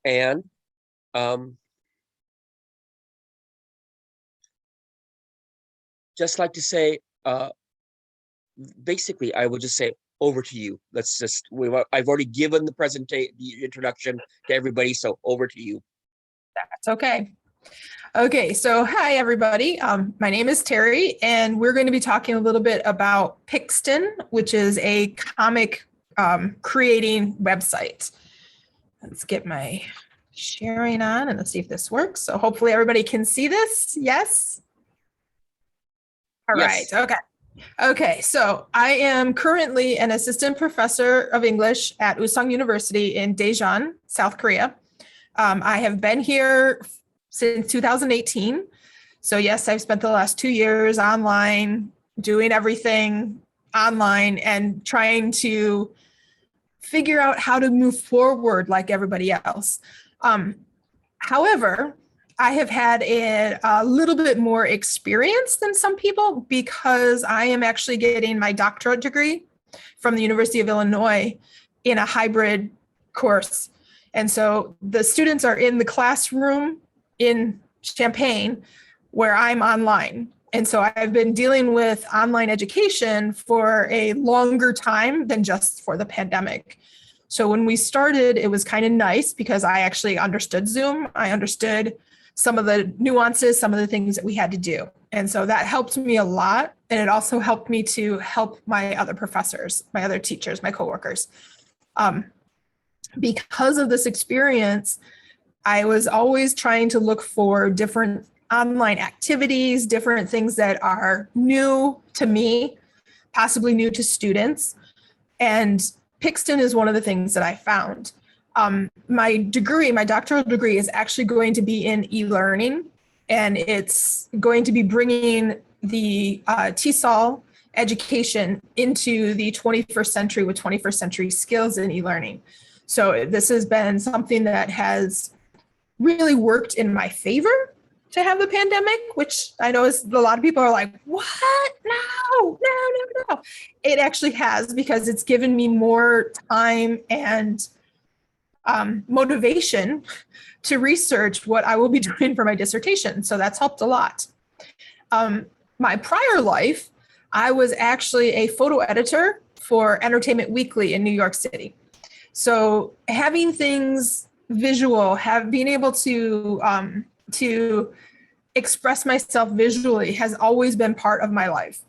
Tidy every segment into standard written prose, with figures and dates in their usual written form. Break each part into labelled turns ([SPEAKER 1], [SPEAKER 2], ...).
[SPEAKER 1] And just like to say, basically, I would just say, over to you. I've already given the introduction to everybody, so over to you.
[SPEAKER 2] That's okay. Okay, so hi everybody. My name is Terry, and we're going to be talking a little bit about Pixton, which is a comic creating website. Let's get my sharing on and let's see if this works. So hopefully everybody can see this. Yes? All right.
[SPEAKER 1] Yes.
[SPEAKER 2] Okay, so I am currently an assistant professor of English at Usong University in Daejeon, South Korea. I have been here since 2018. So yes, I've spent the last 2 years online, doing everything online and trying to figure out how to move forward like everybody else. However, I have had a little bit more experience than some people because I am actually getting my doctorate degree from the University of Illinois in a hybrid course. And so the students are in the classroom in Champaign where I'm online. And so I've been dealing with online education for a longer time than just for the pandemic. So when we started, it was kind of nice because I actually understood Zoom. I understood some of the nuances, some of the things that we had to do. And so that helped me a lot. And it also helped me to help my other professors, my other teachers, my coworkers. Because of this experience, I was always trying to look for different online activities, different things that are new to me, possibly new to students. And Pixton is one of the things that I found. My doctoral degree is actually going to be in e-learning, and it's going to be bringing the KOTESOL education into the 21st century with 21st century skills in e-learning. So this has been something that has really worked in my favor to have the pandemic, which I know is a lot of people are like, what? No. It actually has, because it's given me more time and motivation to research what I will be doing for my dissertation. So that's helped a lot. My prior life, I was actually a photo editor for Entertainment Weekly in New York City. So having things visual, being able to express myself visually has always been part of my life.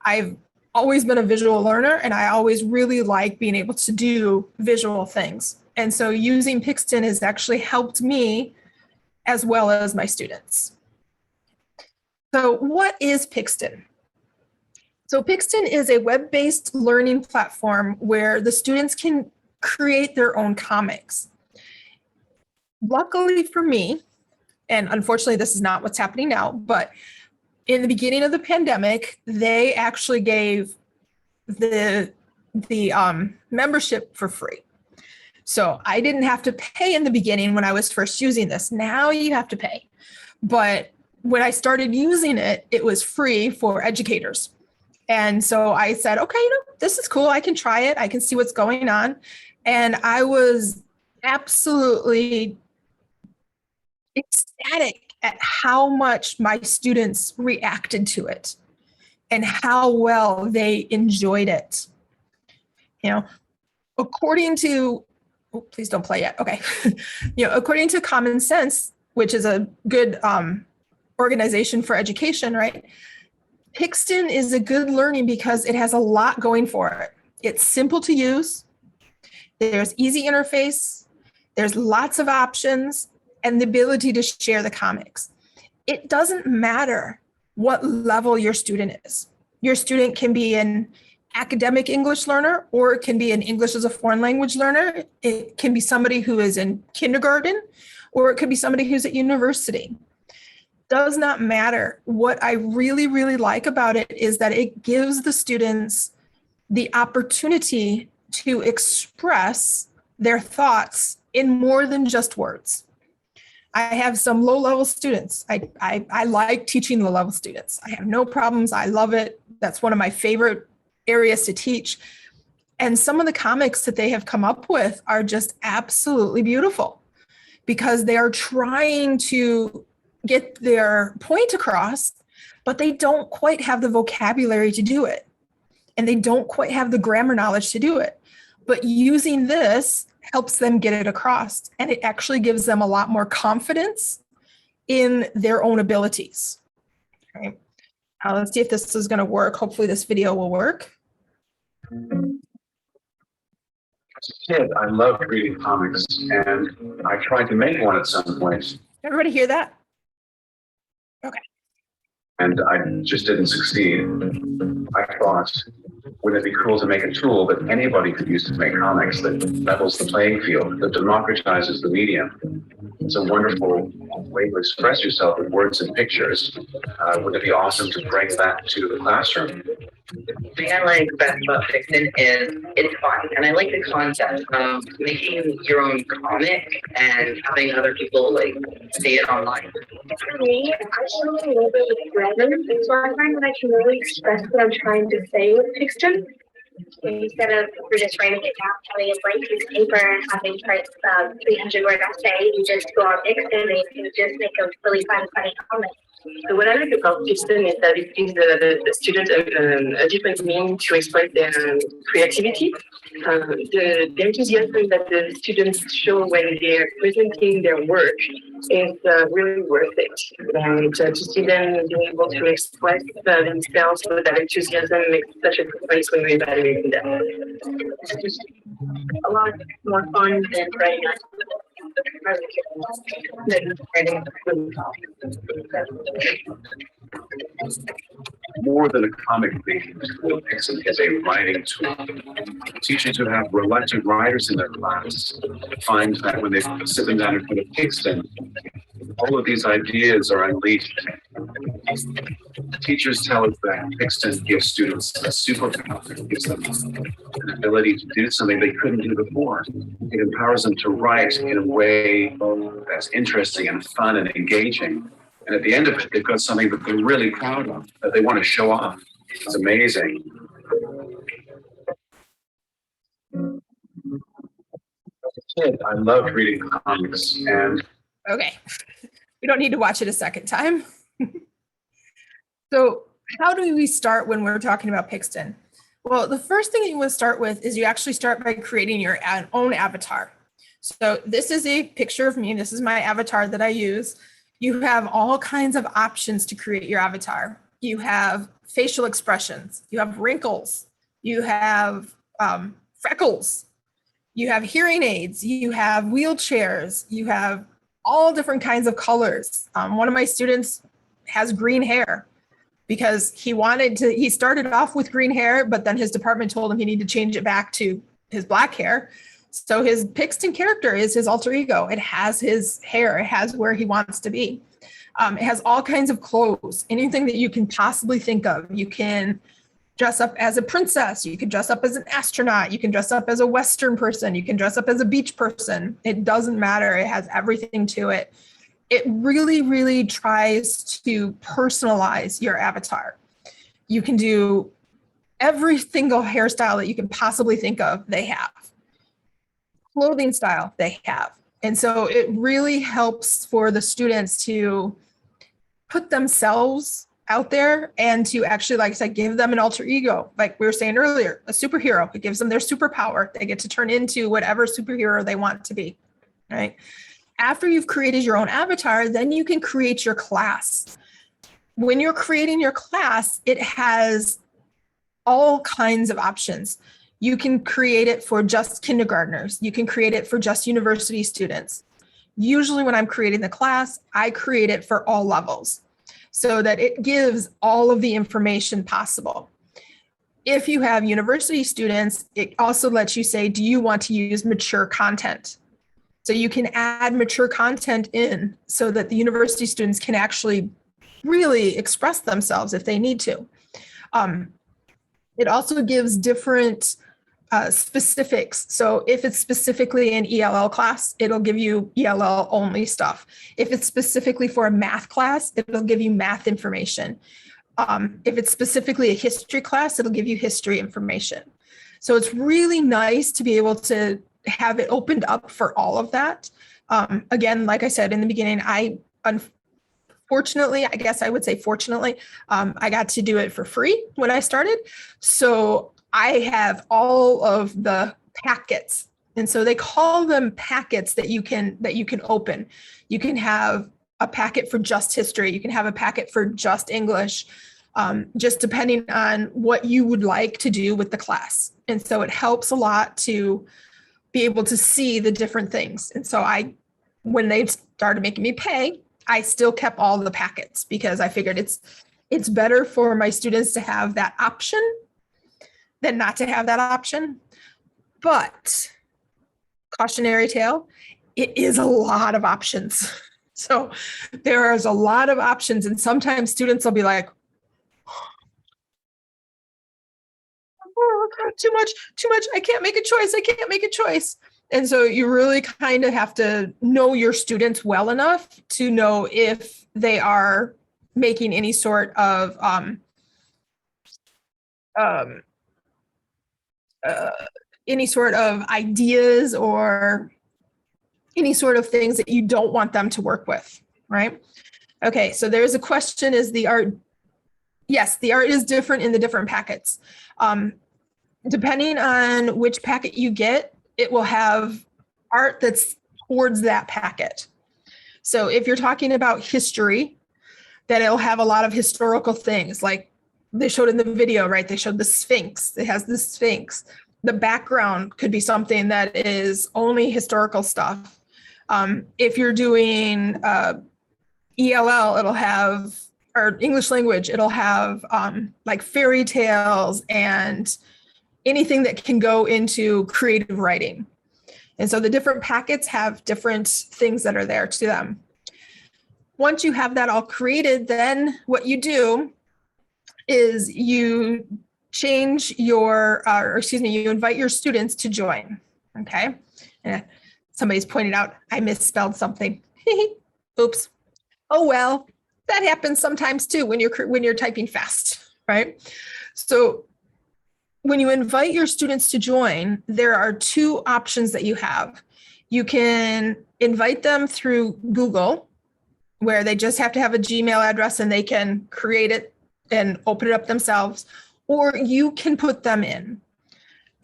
[SPEAKER 2] I've always been a visual learner, and I always really like being able to do visual things. And so using Pixton has actually helped me as well as my students. So what is Pixton? So Pixton is a web-based learning platform where the students can create their own comics. Luckily for me, and unfortunately this is not what's happening now, but in the beginning of the pandemic, they actually gave the membership for free. So I didn't have to pay in the beginning when I was first using this. Now you have to pay. But when I started using it, it was free for educators. And so I said, okay, this is cool. I can try it. I can see what's going on. And I was absolutely ecstatic at how much my students reacted to it and how well they enjoyed it. According to, please don't play yet. Okay. According to Common Sense, which is a good organization for education, right? Pixton is a good learning because it has a lot going for it. It's simple to use. There's easy interface. There's lots of options and the ability to share the comics. It doesn't matter what level your student is. Your student can be an academic English learner, or it can be an English as a foreign language learner. It can be somebody who is in kindergarten, or it could be somebody who's at university. Does not matter. What I really, really like about it is that it gives the students the opportunity to express their thoughts in more than just words. I have some low-level students. I like teaching low-level students. I have no problems. I love it. That's one of my favorite areas to teach. And some of the comics that they have come up with are just absolutely beautiful. because they are trying to get their point across, but they don't quite have the vocabulary to do it. And they don't quite have the grammar knowledge to do it. But using this helps them get it across. And it actually gives them a lot more confidence in their own abilities. Okay. Now let's see if this is going to work. Hopefully this video will work.
[SPEAKER 3] As a kid, I loved reading comics, and I tried to make one at some point.
[SPEAKER 2] Everybody hear that? Okay.
[SPEAKER 3] And I just didn't succeed. I thought, wouldn't it be cool to make a tool that anybody could use to make comics that levels the playing field, that democratizes the medium? It's a wonderful way to express yourself with words and pictures. Wouldn't it be awesome to bring that to the classroom?
[SPEAKER 4] The thing I like best about Pixton is it's fun, and I like the concept of making your own comic and having other people like see it online.
[SPEAKER 5] For me, I struggle a little bit with grammar, so I find that I can really express what I'm trying to say with Pixton. Instead of just writing it down, having a blank piece of paper and having to write 300-word essay, you just go on Pixton and you just make a really fun, funny comic.
[SPEAKER 6] So what I like about Pixton is that it gives the students a different means to express their creativity. The enthusiasm that the students show when they're presenting their work is really worth it. And to see them being able to express themselves with that enthusiasm makes such a difference when we're evaluating them.
[SPEAKER 5] It's just a lot more fun than writing on
[SPEAKER 3] More than a comic making tool, Pixton is a writing tool. Teachers who have reluctant writers in their class find that when they sit them down in front of Pixton, all of these ideas are unleashed. Teachers tell us that Pixton gives students a superpower. It gives them an ability to do something they couldn't do before. It empowers them to write in a way that's interesting and fun and engaging. And at the end of it, they've got something that they're really proud of, that they want to show off. It's amazing. As a kid, I loved reading comics, and
[SPEAKER 2] Okay. We don't need to watch it a second time. So how do we start when we're talking about Pixton? Well, the first thing that you want to start with is you actually start by creating your own avatar. So this is a picture of me. This is my avatar that I use. You have all kinds of options to create your avatar. You have facial expressions. You have wrinkles. You have freckles. You have hearing aids. You have wheelchairs. You have all different kinds of colors. One of my students has green hair because he started off with green hair, but then his department told him he needed to change it back to his black hair. So his Pixton character is his alter ego. It has his hair. It has where he wants to be. It has all kinds of clothes, anything that you can possibly think of. You can dress up as a princess. You can dress up as an astronaut. You can dress up as a Western person. You can dress up as a beach person. It doesn't matter. It has everything to it. It really, really tries to personalize your avatar. You can do every single hairstyle that you can possibly think of, they have. Clothing style, they have. And so it really helps for the students to put themselves out there and to actually, like I said, give them an alter ego. Like we were saying earlier, a superhero, it gives them their superpower. They get to turn into whatever superhero they want to be, right? After you've created your own avatar, then you can create your class. When you're creating your class, it has all kinds of options. You can create it for just kindergartners. You can create it for just university students. Usually when I'm creating the class, I create it for all levels so that it gives all of the information possible. If you have university students, it also lets you say, do you want to use mature content? So you can add mature content in so that the university students can actually really express themselves if they need to. It also gives different specifics. So if it's specifically an ELL class, it'll give you ELL only stuff. If it's specifically for a math class, it'll give you math information. If it's specifically a history class, it'll give you history information. So it's really nice to be able to have it opened up for all of that Again, like I said in the beginning, unfortunately, I guess I would say fortunately, I got to do it for free when I started. So I have all of the packets. And so they call them packets that you can open. You can have a packet for just history. You can have a packet for just English, just depending on what you would like to do with the class. And so it helps a lot to be able to see the different things. And so when they started making me pay, I still kept all the packets because I figured it's better for my students to have that option than not to have that option. But cautionary tale, it is a lot of options. So there is a lot of options, and sometimes students will be like, oh, too much. I can't make a choice. And so you really kind of have to know your students well enough to know if they are making any sort of ideas or any sort of things that you don't want them to work with, right? Okay, so there's a question, is the art, yes, the art is different in the different packets. Depending on which packet you get, it will have art that's towards that packet. So if you're talking about history, then it'll have a lot of historical things like they showed in the video, right? They showed the Sphinx. It has the Sphinx. The background could be something that is only historical stuff. If you're doing ELL, it'll have, or English language, it'll have like fairy tales and anything that can go into creative writing. And so the different packets have different things that are there to them. Once you have that all created, then what you do is you change your, you invite your students to join, okay? And somebody's pointed out, I misspelled something. Oops. Oh, well, that happens sometimes too when you're typing fast, right? So when you invite your students to join, there are two options that you have. You can invite them through Google, where they just have to have a Gmail address and they can create it and open it up themselves, or you can put them in.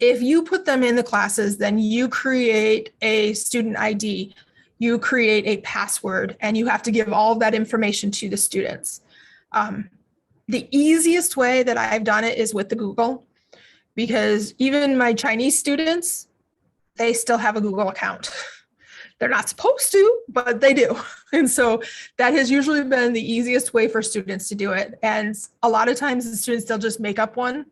[SPEAKER 2] If you put them in the classes, then you create a student ID, you create a password, and you have to give all of that information to the students. The easiest way that I've done it is with the Google, because even my Chinese students, they still have a Google account. They're not supposed to, but they do. And so that has usually been the easiest way for students to do it. And a lot of times the students, they'll just make up one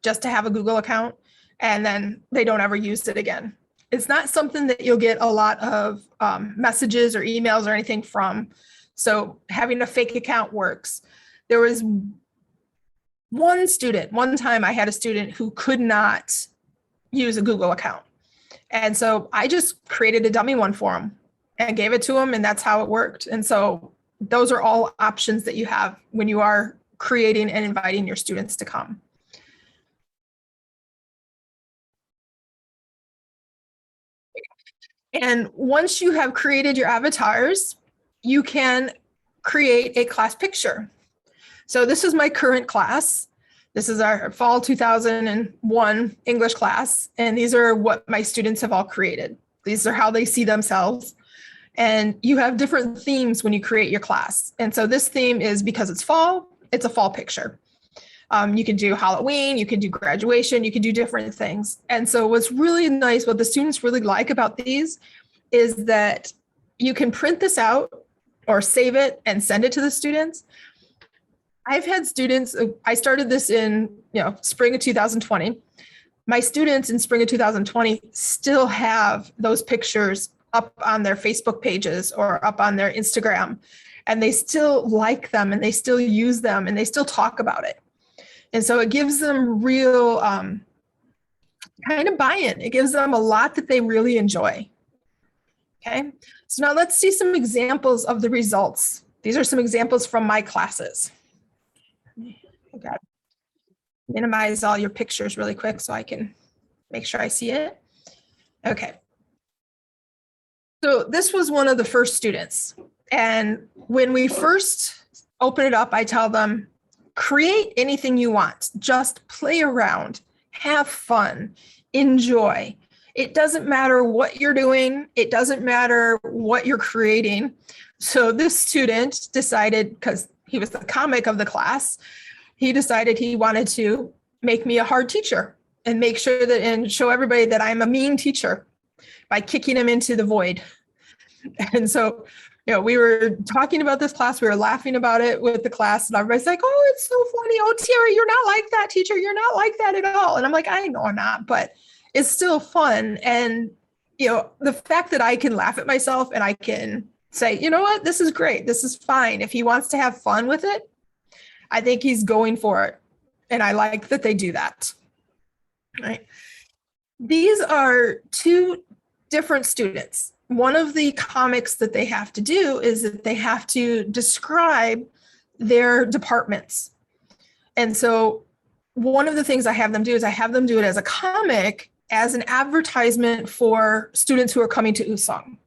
[SPEAKER 2] just to have a Google account, and then they don't ever use it again. It's not something that you'll get a lot of messages or emails or anything from. So having a fake account works. There was one time I had a student who could not use a Google account. And so I just created a dummy one for him and gave it to him, and that's how it worked. And so those are all options that you have when you are creating and inviting your students to come. And once you have created your avatars, you can create a class picture. So this is my current class. This is our fall 2001 English class. And these are what my students have all created. These are how they see themselves. And you have different themes when you create your class. And so this theme is, because it's a fall picture. You can do Halloween, you can do graduation, you can do different things. And so what's really nice, what the students really like about these is that you can print this out or save it and send it to the students. I've had students, I started this in spring of 2020. My students in spring of 2020 still have those pictures up on their Facebook pages or up on their Instagram, and they still like them and they still use them and they still talk about it. And so it gives them real kind of buy-in. It gives them a lot that they really enjoy. Okay, so now let's see some examples of the results. These are some examples from my classes. Okay. Minimize all your pictures really quick so I can make sure I see it. Okay. So this was one of the first students. And when we first open it up, I tell them, create anything you want, just play around, have fun, enjoy. It doesn't matter what you're doing. It doesn't matter what you're creating. So this student decided, because he was the comic of the class, he decided he wanted to make me a hard teacher and make sure that and show everybody that I'm a mean teacher by kicking him into the void. And so, we were talking about this class, we were laughing about it with the class, and everybody's like, oh, it's so funny. Oh, Terri, you're not like that, teacher. You're not like that at all. And I'm like, I know I'm not, but it's still fun. And, the fact that I can laugh at myself and I can say, you know what, this is great. This is fine. If he wants to have fun with it, I think he's going for it. And I like that they do that. Right. These are two different students. One of the comics that they have to do is that they have to describe their departments. And so one of the things I have them do is I have them do it as a comic, as an advertisement for students who are coming to USONG.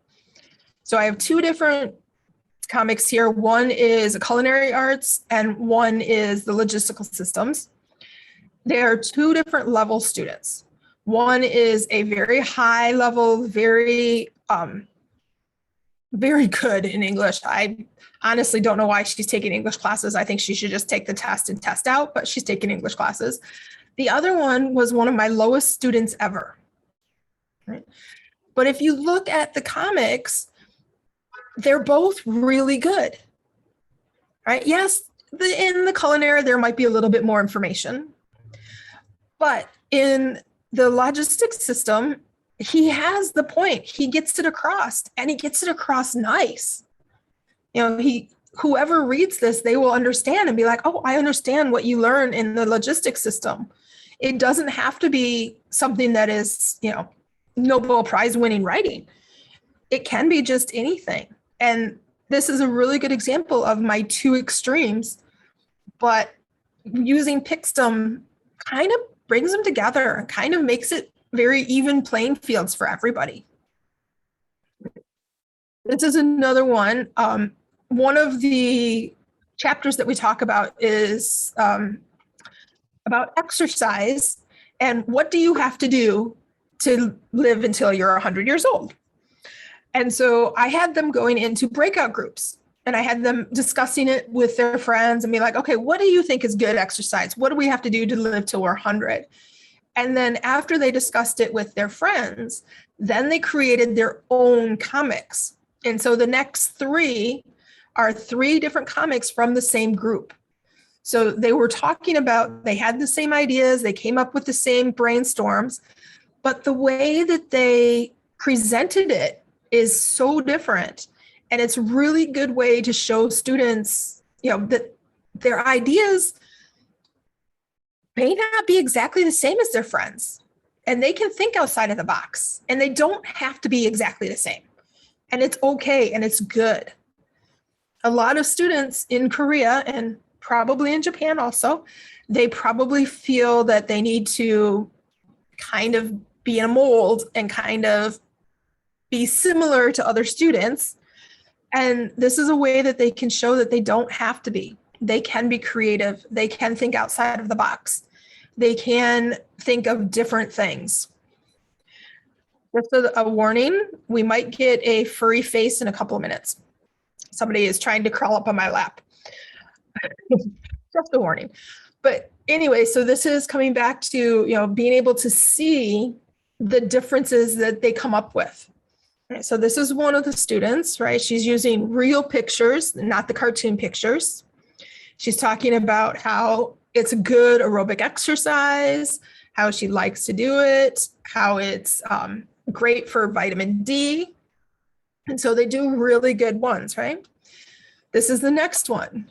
[SPEAKER 2] So I have two different comics here. One is culinary arts and one is the logistical systems. They are two different level students. One is a very high level, very good in English. I honestly don't know why she's taking English classes. I think she should just take the test and test out, but she's taking English classes. The other one was one of my lowest students ever. Right? But if you look at the comics, they're both really good. Right? Yes, in the culinary, there might be a little bit more information. But in the logistics system, he has the point. He gets it across, and he gets it across nice. Whoever reads this, they will understand and be like, oh, I understand what you learn in the logistics system. It doesn't have to be something that is, Nobel Prize winning writing. It can be just anything. And this is a really good example of my two extremes, but using Pixton kind of brings them together and kind of makes it very even playing fields for everybody. This is another one. One of the chapters that we talk about is about exercise and what do you have to do to live until you're 100 years old. And so I had them going into breakout groups and I had them discussing it with their friends and be like, okay, what do you think is good exercise? What do we have to do to live till we're 100? And then after they discussed it with their friends, then they created their own comics. And so the next three are three different comics from the same group. So they were talking about, they had the same ideas, they came up with the same brainstorms, but the way that they presented it is so different. And it's a really good way to show students, that their ideas may not be exactly the same as their friends, and they can think outside of the box, and they don't have to be exactly the same. And it's okay, and it's good. A lot of students in Korea and probably in Japan also, they probably feel that they need to kind of be in a mold and kind of be similar to other students. And this is a way that they can show that they don't have to be. They can be creative. They can think outside of the box. They can think of different things. Just a warning, we might get a furry face in a couple of minutes. Somebody is trying to crawl up on my lap. Just a warning. But anyway, so this is coming back to, being able to see the differences that they come up with. Right, so this is one of the students, right? She's using real pictures, not the cartoon pictures. She's talking about how it's a good aerobic exercise, how she likes to do it, how it's great for vitamin D. And so they do really good ones, right? This is the next one.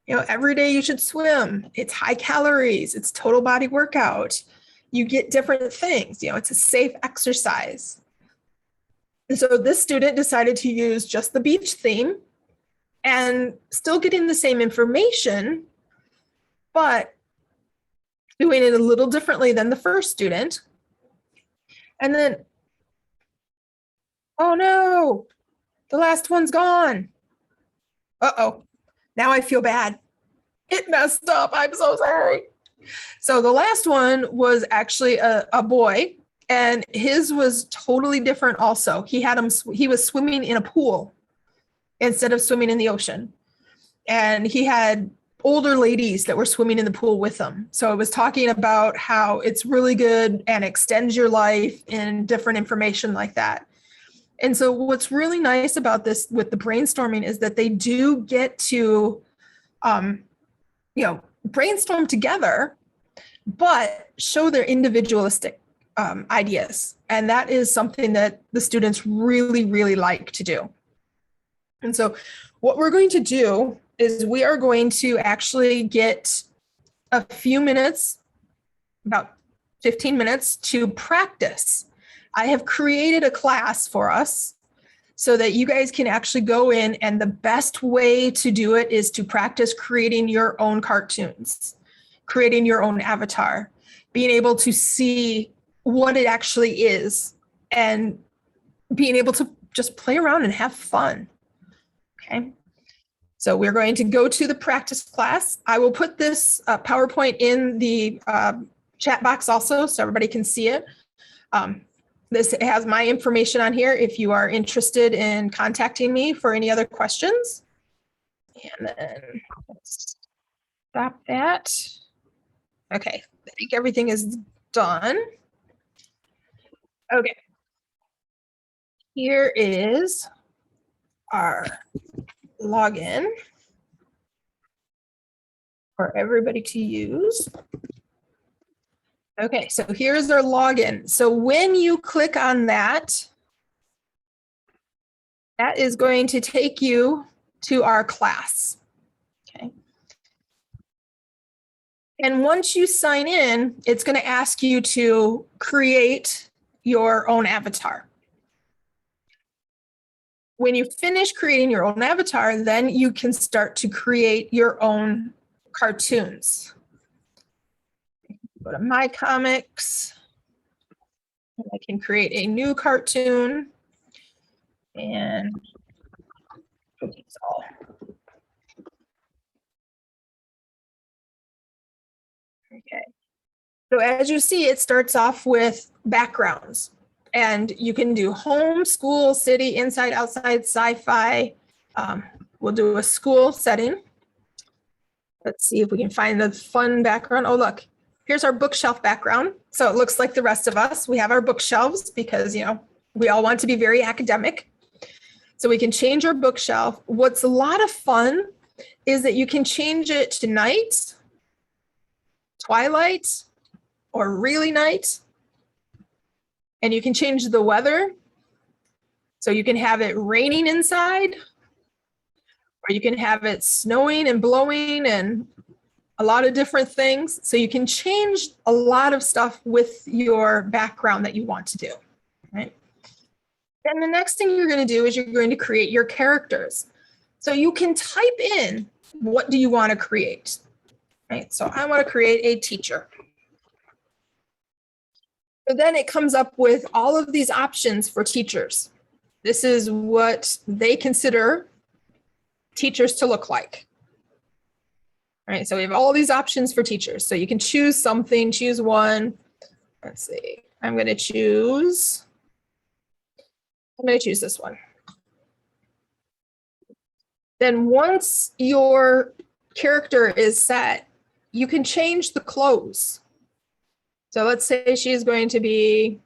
[SPEAKER 2] Every day you should swim. It's high calories. It's total body workout. You get different things. It's a safe exercise. And so this student decided to use just the beach theme and still getting the same information, but doing it a little differently than the first student. And then Oh no, the last one's gone. Uh-oh, now I feel bad. It messed up, I'm so sorry. So the last one was actually a boy, and his was totally different also. He was swimming in a pool instead of swimming in the ocean. And he had older ladies that were swimming in the pool with him. So it was talking about how it's really good and extends your life and different information like that. And so what's really nice about this with the brainstorming is that they do get to, brainstorm together, but show their individualistic ideas. And that is something that the students really, really like to do. And so what we're going to do is we are going to actually get a few minutes, about 15 minutes, to practice. I have created a class for us so that you guys can actually go in, and the best way to do it is to practice creating your own cartoons, creating your own avatar, being able to see what it actually is, and being able to just play around and have fun. Okay. So we're going to go to the practice class. I will put this PowerPoint in the chat box also so everybody can see it. This has my information on here if you are interested in contacting me for any other questions. And then let's stop that. Okay, I think everything is done. Okay. Here is our login for everybody to use. Okay, so here's our login. So when you click on that, that is going to take you to our class. Okay. And once you sign in, it's going to ask you to create your own avatar. When you finish creating your own avatar, then you can start to create your own cartoons. Go to My Comics. I can create a new cartoon. And KOTESOL. Okay. So as you see, it starts off with backgrounds. And you can do home, school, city, inside, outside, sci-fi. We'll do a school setting. Let's see if we can find the fun background. Oh, look, here's our bookshelf background. So it looks like the rest of us. We have our bookshelves because, we all want to be very academic. So we can change our bookshelf. What's a lot of fun is that you can change it to night, twilight, or really night. And you can change the weather. So you can have it raining inside, or you can have it snowing and blowing and a lot of different things. So you can change a lot of stuff with your background that you want to do, right? Then the next thing you're going to do is you're going to create your characters. So you can type in, what do you want to create, right? So I want to create a teacher. So then it comes up with all of these options for teachers. This is what they consider teachers to look like. All right, so we have all these options for teachers. So you can choose something, choose one. Let's see, I'm going to choose this one. Then once your character is set, you can change the clothes. So let's say she's going to be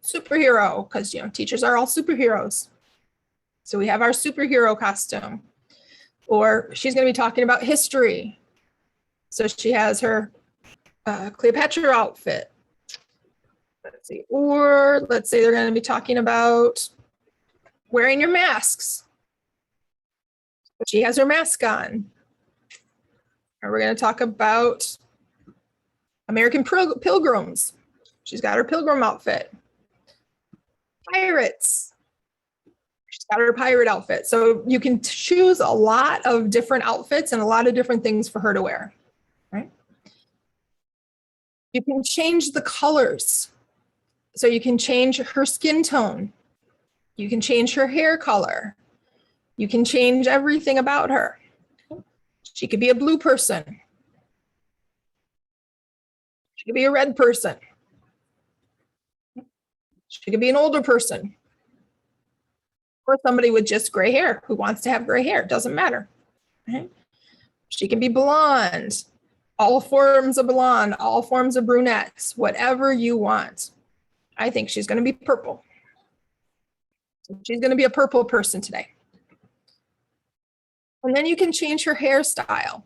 [SPEAKER 2] superhero, because teachers are all superheroes. So we have our superhero costume. Or she's going to be talking about history. So she has her Cleopatra outfit. Let's see. Or let's say they're going to be talking about wearing your masks. She has her mask on. And we're going to talk about American pilgrims. She's got her pilgrim outfit. Pirates. She's got her pirate outfit. So you can choose a lot of different outfits and a lot of different things for her to wear, right? You can change the colors. So you can change her skin tone. You can change her hair color. You can change everything about her. She could be a blue person. She could be a red person. She could be an older person. Or somebody with just gray hair who wants to have gray hair. Doesn't matter. Right? She can be blonde. All forms of blonde, all forms of brunettes, whatever you want. I think she's going to be purple. She's going to be a purple person today. And then you can change her hairstyle.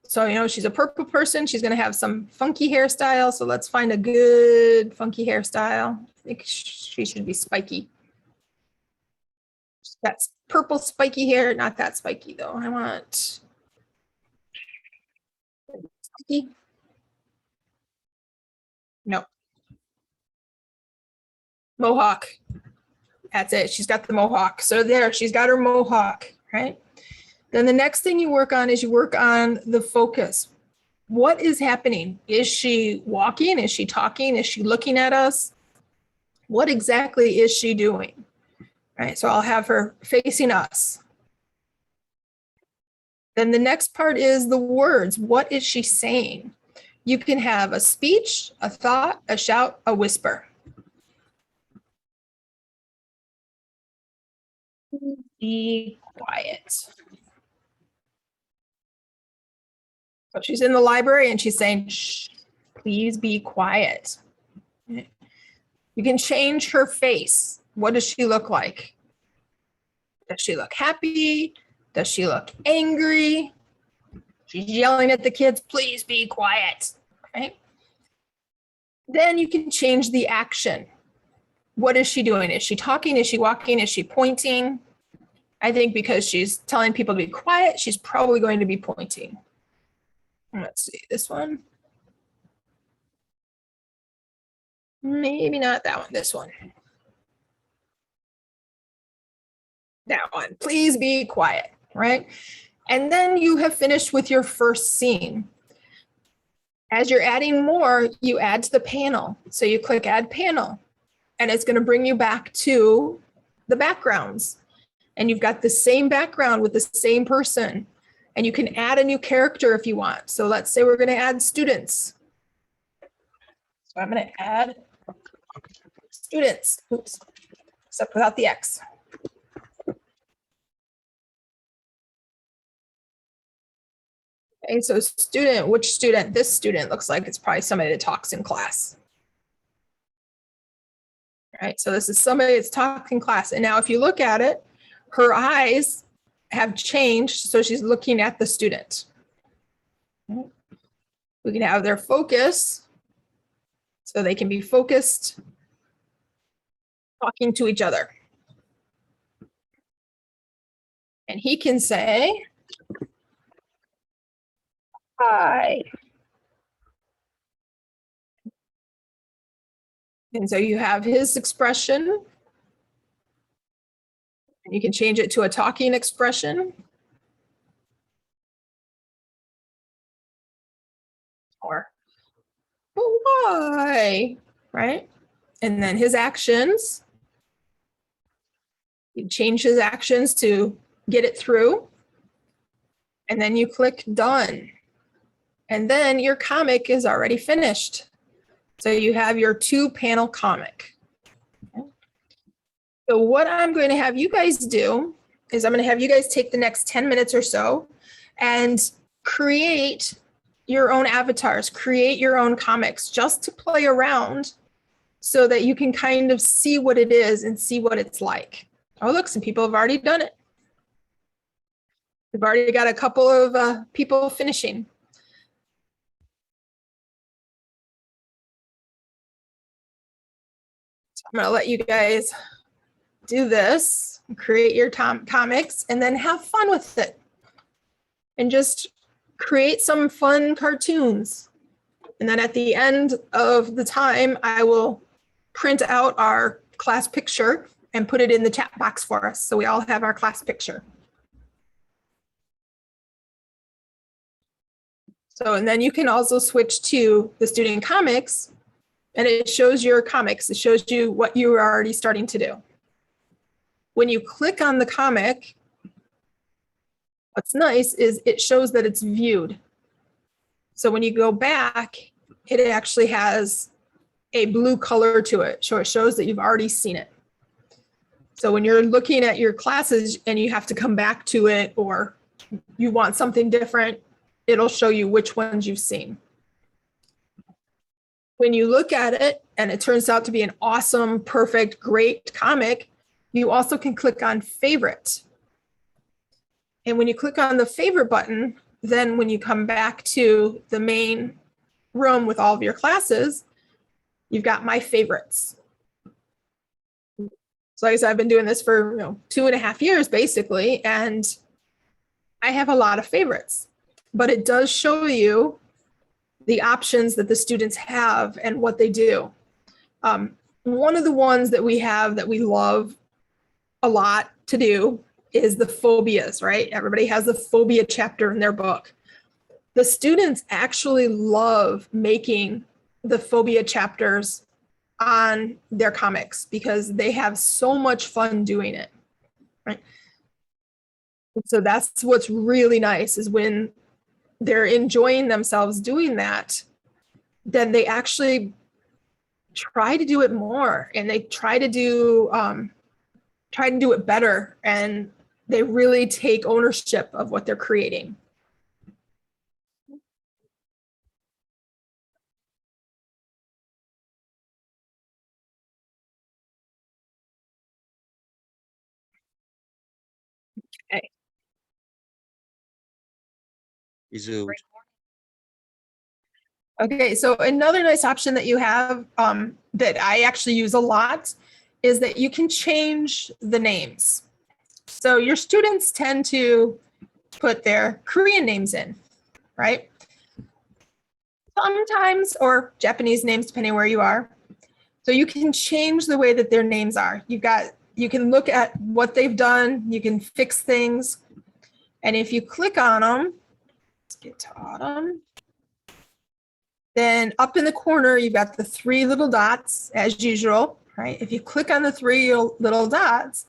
[SPEAKER 2] So, you know, she's a purple person. She's going to have some funky hairstyle. So let's find a good funky hairstyle. I think she should be spiky. She's got purple spiky hair. Not that spiky, though. I want spiky. No. Mohawk. That's it. She's got the mohawk. So there, she's got her mohawk, right? Then the next thing you work on is you work on the focus. What is happening? Is she walking? Is she talking? Is she looking at us? What exactly is she doing? Right, so I'll have her facing us. Then the next part is the words. What is she saying? You can have a speech, a thought, a shout, a whisper. Be quiet. So she's in the library and she's saying, shh, please be quiet. You can change her face. What does she look like? Does she look happy? Does she look angry? She's yelling at the kids, please be quiet. Right? Then you can change the action. What is she doing? Is she talking? Is she walking? Is she pointing? I think because she's telling people to be quiet, she's probably going to be pointing. Let's see, this one. Maybe not that one, this one. That one, please be quiet, right? And then you have finished with your first scene. As you're adding more, you add to the panel. So you click add panel, and it's gonna bring you back to the backgrounds. And you've got the same background with the same person. And you can add a new character if you want. So let's say we're going to add students. So I'm going to add students, oops, except without the X. Okay, so student, which student? This student looks like it's probably somebody that talks in class. All right, so this is somebody that's talking in class. And now if you look at it, her eyes have changed, so she's looking at the student. We can have their focus, so they can be focused, talking to each other. And he can say, hi. And so you have his expression. You can change it to a talking expression. Or, oh, why? Right? And then his actions. You change his actions to get it through. And then you click done. And then your comic is already finished. So you have your 2-panel comic. So what I'm going to have you guys do is I'm going to have you guys take the next 10 minutes or so and create your own avatars, create your own comics just to play around so that you can kind of see what it is and see what it's like. Oh, look, some people have already done it. We've already got a couple of people finishing. So I'm going to let you guys do this, create your comics, and then have fun with it. And just create some fun cartoons. And then at the end of the time, I will print out our class picture and put it in the chat box for us. So we all have our class picture. So, and then you can also switch to the student comics, and it shows your comics. It shows you what you are already starting to do. when you click on the comic, what's nice is it shows that it's viewed. So when you go back, it actually has a blue color to it. So it shows that you've already seen it. So when you're looking at your classes and you have to come back to it, or you want something different, it'll show you which ones you've seen. When you look at it and it turns out to be an awesome, perfect, great comic, you also can click on favorite. And when you click on the favorite button, then when you come back to the main room with all of your classes, you've got my favorites. So like I said, I've been doing this for 2.5 years basically, and I have a lot of favorites, but it does show you the options that the students have and what they do. One of the ones that we have that we love a lot to do is the phobias, right? Everybody has the phobia chapter in their book. The students actually love making the phobia chapters on their comics because they have so much fun doing it, right? So that's what's really nice, is when they're enjoying themselves doing that, then they actually try to do it more, and they try to do it better, and they really take ownership of what they're creating. Okay.
[SPEAKER 1] You zoomed.
[SPEAKER 2] Okay, so another nice option that you have that I actually use a lot is that you can change the names. So your students tend to put their Korean names in, right? Sometimes, or Japanese names, depending where you are. So you can change the way that their names are. You can look at what they've done, you can fix things. And if you click on them, let's get to Autumn. Then up in the corner, you've got the 3 little dots as usual, right? If you click on the 3 little dots,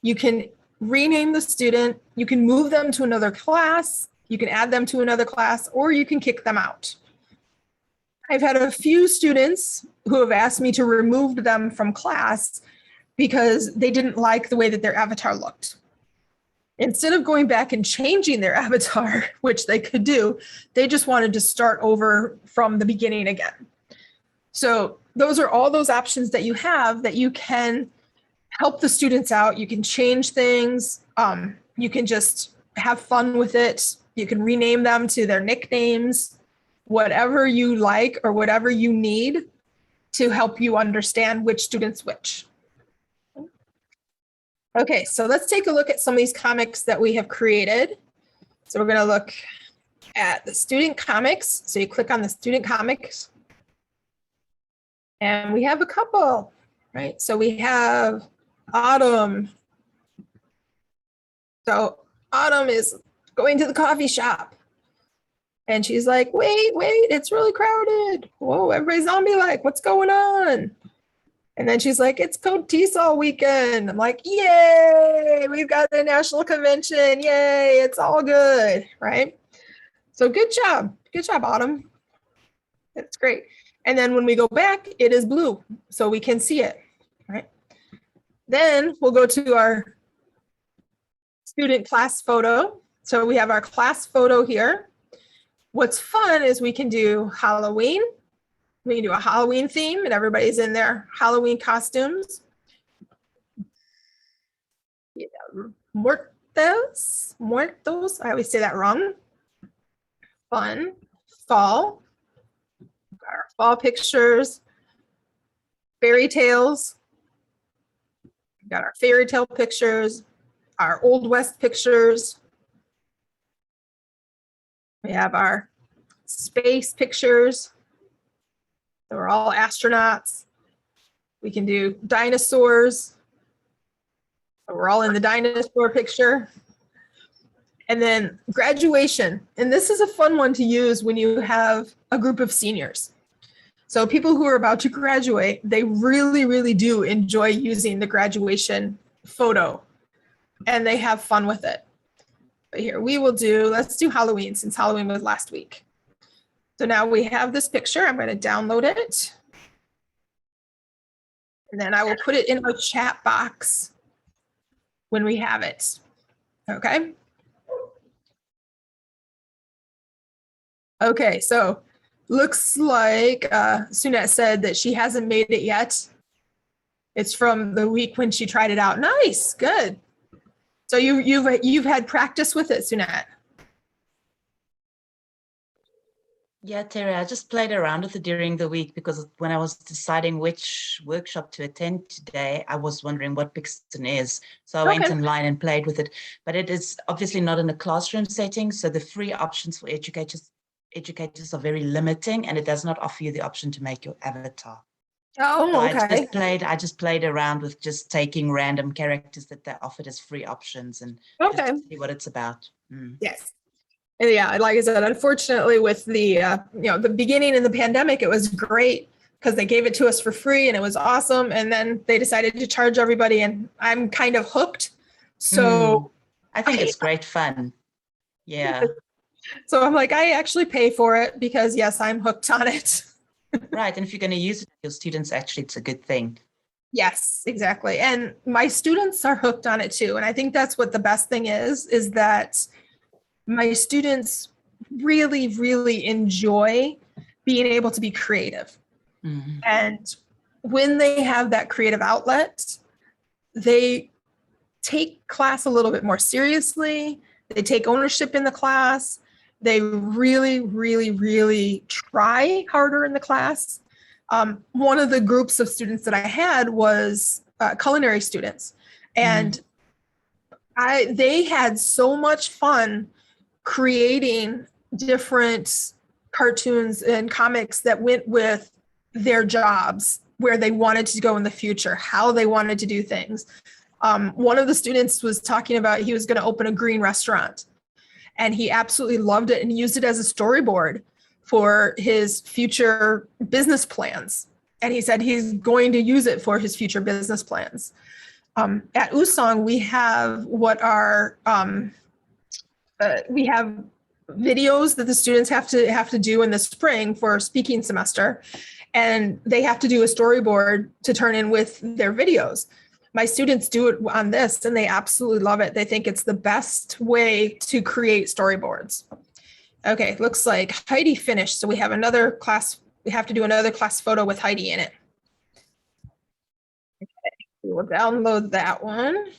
[SPEAKER 2] you can rename the student, you can move them to another class, you can add them to another class, or you can kick them out. I've had a few students who have asked me to remove them from class because they didn't like the way that their avatar looked. Instead of going back and changing their avatar, which they could do, they just wanted to start over from the beginning again. So those are all those options that you have that you can help the students out. You can change things. You can just have fun with it. You can rename them to their nicknames, whatever you like or whatever you need to help you understand which student's which. Okay, so let's take a look at some of these comics that we have created. So we're going to look at the student comics. So you click on the student comics. And we have a couple, right? So we have Autumn. So Autumn is going to the coffee shop. And she's like, wait, it's really crowded. Whoa, everybody's zombie-like. What's going on? And then she's like, it's KOTESOL weekend. I'm like, yay, we've got the national convention. Yay, it's all good, right? So good job, Autumn. That's great. And then when we go back, it is blue, so we can see it, right? Then we'll go to our student class photo. So we have our class photo here. What's fun is we can do Halloween. We can do a Halloween theme and everybody's in their Halloween costumes. Yeah, muertos, I always say that wrong. Fun, fall, got our fall pictures, fairy tales, got our fairy tale pictures, our Old West pictures. We have our space pictures. So we're all astronauts. We can do dinosaurs. So we're all in the dinosaur picture. And then graduation. And this is a fun one to use when you have a group of seniors. So people who are about to graduate, they really, really do enjoy using the graduation photo and they have fun with it. But here we will let's do Halloween, since Halloween was last week. So now we have this picture. I'm going to download it. And then I will put it in our chat box when we have it. Okay. Okay, so looks like Sunette said that she hasn't made it yet. It's from the week when she tried it out. Nice, good. So you've had practice with it, Sunette.
[SPEAKER 7] Yeah, Terry, I just played around with it during the week because when I was deciding which workshop to attend today, I was wondering what Pixton is. So I went online and played with it, but it is obviously not in a classroom setting. So the free options for educators are very limiting, and it does not offer you the option to make your avatar.
[SPEAKER 2] Oh,
[SPEAKER 7] So
[SPEAKER 2] okay.
[SPEAKER 7] I just played around with just taking random characters that they offered as free options and just to see what it's about.
[SPEAKER 2] Yes. And yeah, like I said, unfortunately with the, the beginning in the pandemic, it was great because they gave it to us for free and it was awesome. And then they decided to charge everybody and I'm kind of hooked. So
[SPEAKER 7] I think it's great fun. Yeah.
[SPEAKER 2] So I'm like, I actually pay for it because yes, I'm hooked on it.
[SPEAKER 7] Right. And if you're going to use it with your students, actually, it's a good thing.
[SPEAKER 2] Yes, exactly. And my students are hooked on it too. And I think that's what the best thing is that my students really, really enjoy being able to be creative. And when they have that creative outlet, they take class a little bit more seriously. They take ownership in the class. They really, really, really try harder in the class. One of the groups of students that I had was culinary students. And they had so much fun creating different cartoons and comics that went with their jobs, where they wanted to go in the future, how they wanted to do things. One of the students was talking about he was going to open a green restaurant, and he absolutely loved it and used it as a storyboard for his future business plans. And he said he's going to use it for his future business plans. At Usong, we have we have videos that the students have to do in the spring for speaking semester, and they have to do a storyboard to turn in with their videos. My students do it on this and they absolutely love it. They think it's the best way to create storyboards. Okay, looks like Heidi finished. So we have another class. We have to do another class photo with Heidi in it. Okay, we will download that one.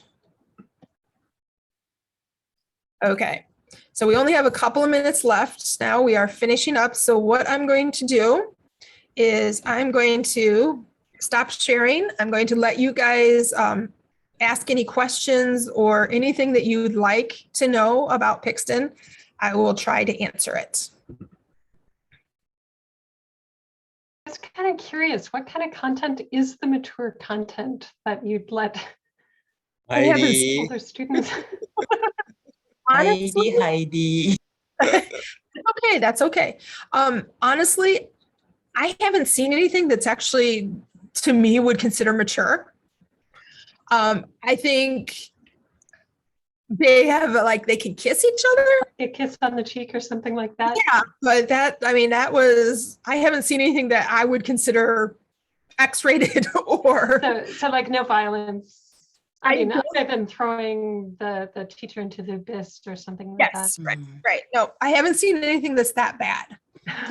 [SPEAKER 2] Okay, so we only have a couple of minutes left. Now we are finishing up. So what I'm going to do is I'm going to stop sharing. I'm going to let you guys ask any questions or anything that you'd like to know about Pixton. I will try to answer it.
[SPEAKER 8] I was kind of curious, what kind of content is the mature content that you'd let older students?
[SPEAKER 2] Honestly,
[SPEAKER 7] Heidi.
[SPEAKER 2] okay, that's okay. Honestly, I haven't seen anything that's actually, to me, would consider mature. I think they have they can kiss each other.
[SPEAKER 8] A kiss on the cheek or something like that.
[SPEAKER 2] Yeah, but I haven't seen anything that I would consider X-rated or.
[SPEAKER 8] So like no violence. I mean, other than throwing the teacher into the abyss or something like that.
[SPEAKER 2] Yes, right. No, I haven't seen anything that's that bad.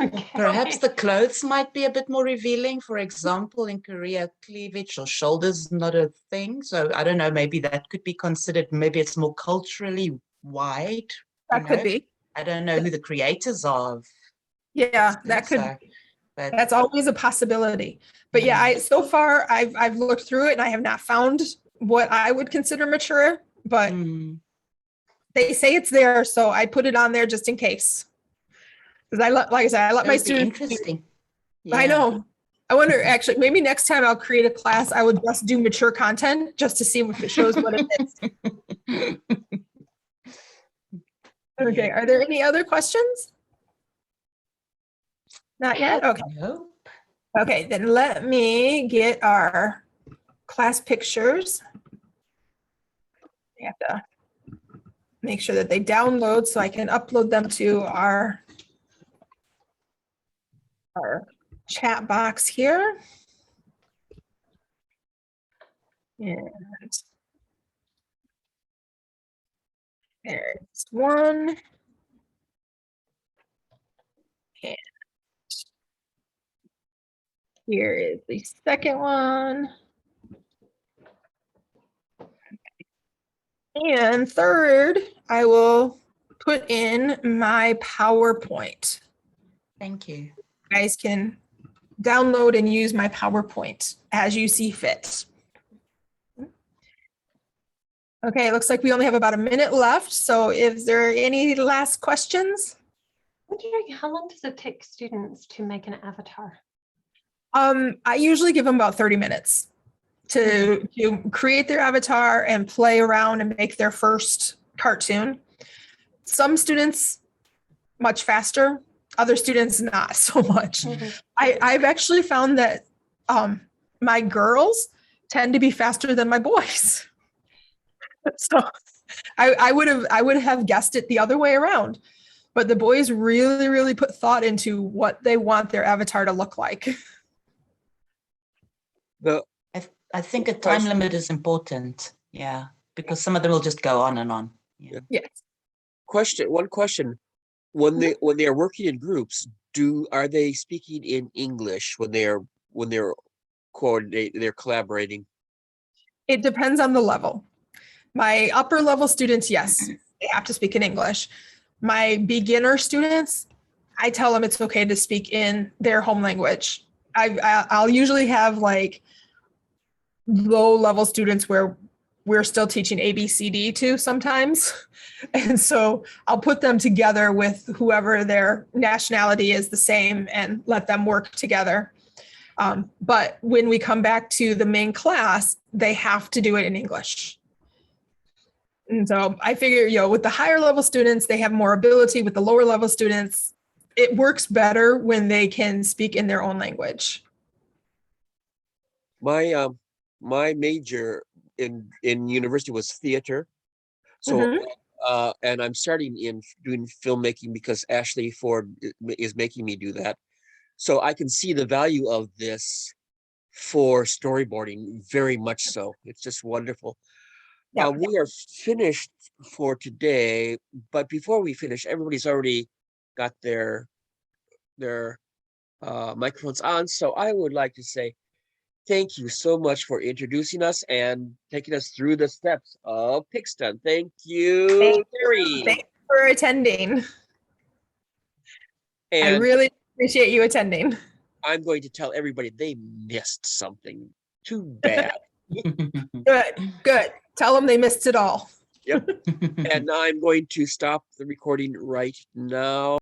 [SPEAKER 8] Okay.
[SPEAKER 7] Perhaps the clothes might be a bit more revealing. For example, in Korea, cleavage or shoulders is not a thing. So I don't know, maybe that could be considered. Maybe it's more culturally wide.
[SPEAKER 2] That could be.
[SPEAKER 7] I don't know who the creators are of.
[SPEAKER 2] Yeah, that could.
[SPEAKER 7] But
[SPEAKER 2] that's always a possibility. But yeah, so far I've looked through it and I have not found what I would consider mature, but they say it's there, so I put it on there just in case. Because I let my students.
[SPEAKER 7] Interesting.
[SPEAKER 2] Yeah. I know. I wonder, actually, maybe next time I'll create a class, I would just do mature content just to see if it shows what it is. Okay, are there any other questions? Not yet? Okay.
[SPEAKER 7] Nope.
[SPEAKER 2] Okay, then let me get our class pictures I have to make sure that they download so I can upload them to our chat box here. And there's one. And here is the second one. And third, I will put in my PowerPoint.
[SPEAKER 7] Thank you.
[SPEAKER 2] You guys can download and use my PowerPoint as you see fit. Okay, it looks like we only have about a minute left. So is there any last questions?
[SPEAKER 8] Wondering how long does it take students to make an avatar?
[SPEAKER 2] I usually give them about 30 minutes to create their avatar and play around and make their first cartoon. Some students much faster, other students not so much. I've actually found that my girls tend to be faster than my boys. So I would have guessed it the other way around, but the boys really put thought into what they want their avatar to look like.
[SPEAKER 7] I think a time limit is important. Yeah, because some of them will just go on and on. Yeah.
[SPEAKER 2] Yes.
[SPEAKER 1] One question. When they are working in groups, are they speaking in English when they're collaborating?
[SPEAKER 2] It depends on the level. My upper level students, yes, they have to speak in English. My beginner students, I tell them it's okay to speak in their home language. I'll usually have like low level students where we're still teaching ABCD to sometimes. And so I'll put them together with whoever their nationality is the same and let them work together. But when we come back to the main class, they have to do it in English. And so I figure, with the higher level students, they have more ability. With the lower level students, it works better when they can speak in their own language.
[SPEAKER 1] My major in university was theater. So and I'm starting in doing filmmaking because Ashley Ford is making me do that. So I can see the value of this for storyboarding very much so. It's just wonderful.
[SPEAKER 2] Yeah.
[SPEAKER 1] We are finished for today, but before we finish, everybody's already got their microphones on. So I would like to say thank you so much for introducing us and taking us through the steps of Pixton. Thank you, Terri.
[SPEAKER 2] Thanks for attending. I
[SPEAKER 1] And
[SPEAKER 2] really appreciate you attending.
[SPEAKER 1] I'm going to tell everybody they missed something. Too bad.
[SPEAKER 2] Good. Tell them they missed it all.
[SPEAKER 1] Yep. And I'm going to stop the recording right now.